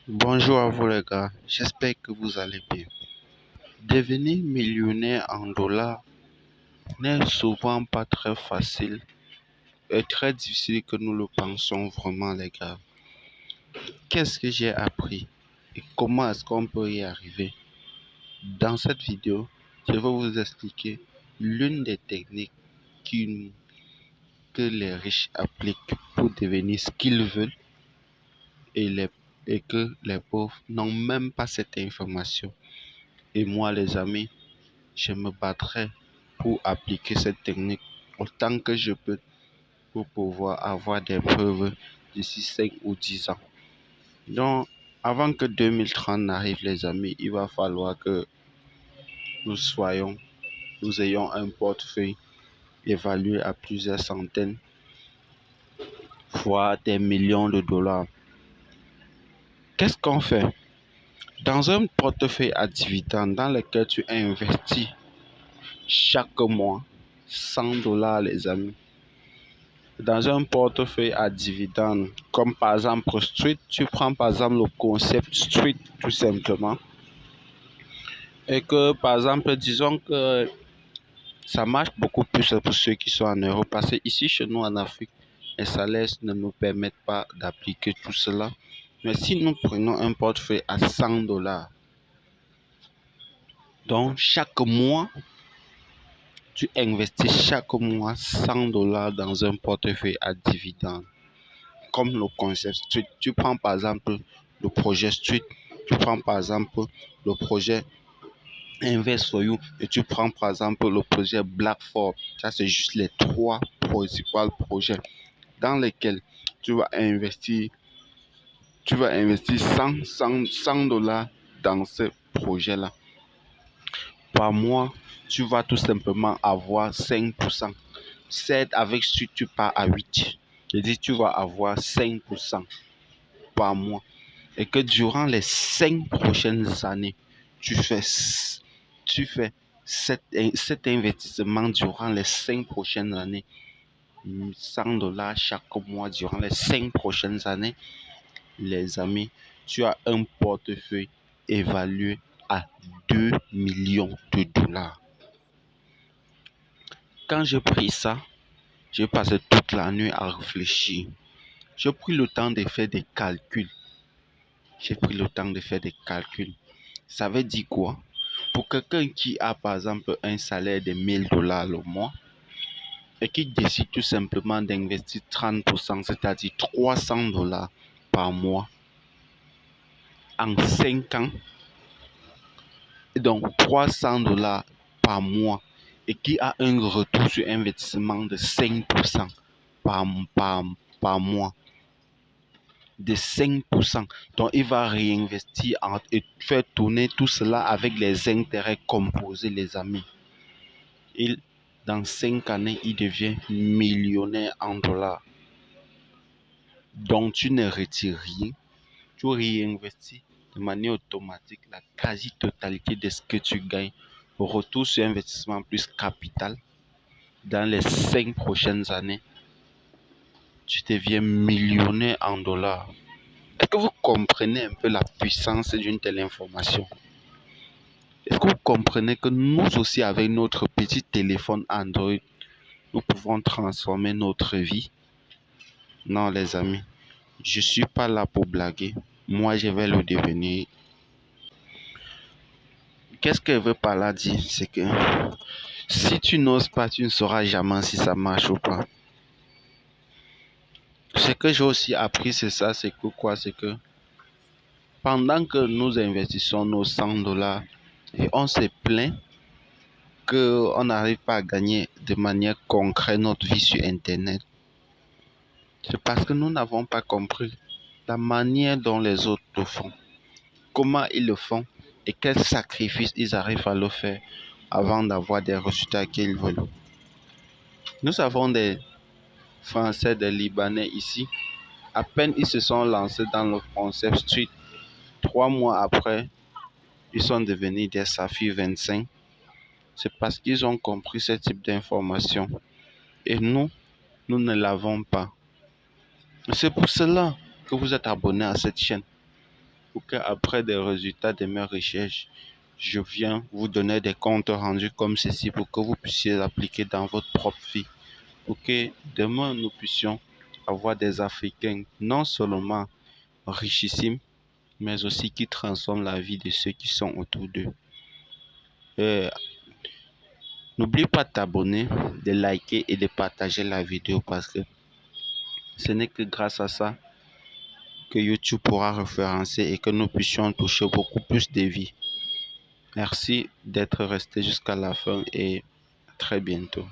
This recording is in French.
Bonjour à vous les gars, j'espère que vous allez bien. Devenir millionnaire en dollars n'est souvent pas très facile et très difficile que nous le pensons vraiment les gars. Qu'est-ce que j'ai appris et comment est-ce qu'on peut y arriver? Dans cette vidéo, je vais vous expliquer l'une des techniques qui- que les riches appliquent pour devenir ce qu'ils veulent et, et que les pauvres n'ont même pas cette information. Et moi les amis, je me battrai pour appliquer cette technique autant que je peux pour pouvoir avoir des preuves d'ici 5 ou 10 ans. Donc, avant que 2030 n'arrive, les amis, il va falloir que nous ayons un portefeuille évalué à plusieurs centaines, voire des millions de dollars. Qu'est-ce qu'on fait? Dans un portefeuille à dividendes dans lequel tu investis chaque mois 100 dollars, les amis. Dans un portefeuille à dividendes, comme par exemple Street, tu prends par exemple le concept Street tout simplement. Et que par exemple, disons que ça marche beaucoup plus pour ceux qui sont en Europe. Parce que ici, chez nous en Afrique, les salaires ne nous permettent pas d'appliquer tout cela. Mais si nous prenons un portefeuille à 100 dollars, donc chaque mois, tu investis chaque mois 100 dollars dans un portefeuille à dividendes. Comme le concept Street. Tu prends par exemple le projet Street, tu prends par exemple le projet Invest for You et tu prends par exemple le projet Black Fort. Ça, c'est juste les trois principaux projets dans lesquels tu vas investir 100 dollars dans ce projet-là. Par mois, tu vas tout simplement avoir 5%. Certes, avec Street, tu pars à 8. Je dis, tu vas avoir 5% par mois. Et que durant les 5 prochaines années, tu fais cet investissement durant les 5 prochaines années, 100 dollars chaque mois durant les 5 prochaines années, les amis, tu as un portefeuille évalué à 2 millions de dollars. Quand j'ai pris ça, j'ai passé toute la nuit à réfléchir. J'ai pris le temps de faire des calculs. Ça veut dire quoi? Pour quelqu'un qui a par exemple un salaire de 1000 dollars le mois et qui décide tout simplement d'investir 30%, c'est-à-dire 300 dollars par mois en 5 ans, et donc 300 dollars par mois et qui a un retour sur investissement de 5% par, par, par mois, de 5%. Donc, il va réinvestir et faire tourner tout cela avec les intérêts composés, les amis. Dans 5 années, il devient millionnaire en dollars. Donc, tu ne retires rien. Tu réinvestis de manière automatique la quasi-totalité de ce que tu gagnes. Retour sur investissement plus capital. Dans les 5 prochaines années, tu deviens millionnaire en dollars. Est-ce que vous comprenez un peu la puissance d'une telle information? Est-ce que vous comprenez que nous aussi, avec notre petit téléphone Android, nous pouvons transformer notre vie? Non, les amis, je ne suis pas là pour blaguer. Moi, je vais le devenir. Qu'est-ce qu'elle veut par là dire? C'est que si tu n'oses pas, tu ne sauras jamais si ça marche ou pas. Ce que j'ai aussi appris, c'est ça, c'est que quoi? C'est que pendant que nous investissons nos 100 dollars et on se plaint qu'on n'arrive pas à gagner de manière concrète notre vie sur Internet, c'est parce que nous n'avons pas compris la manière dont les autres le font, comment ils le font et quels sacrifices ils arrivent à le faire avant d'avoir des résultats qu'ils veulent. Nous avons des Français, des Libanais ici. À peine ils se sont lancés dans le concept Street, 3 mois après, ils sont devenus des Saphir 25. C'est parce qu'ils ont compris ce type d'information. Et nous ne l'avons pas. C'est pour cela que vous êtes abonné à cette chaîne. pour qu'après des résultats de mes recherches, je viens vous donner des comptes rendus comme ceci pour que vous puissiez appliquer dans votre propre vie. Pour que demain nous puissions avoir des Africains non seulement richissimes, mais aussi qui transforment la vie de ceux qui sont autour d'eux. Euh, N'oublie pas de t'abonner, de liker et de partager la vidéo parce que ce n'est que grâce à ça que YouTube pourra référencer et que nous puissions toucher beaucoup plus de vies. Merci d'être resté jusqu'à la fin et à très bientôt.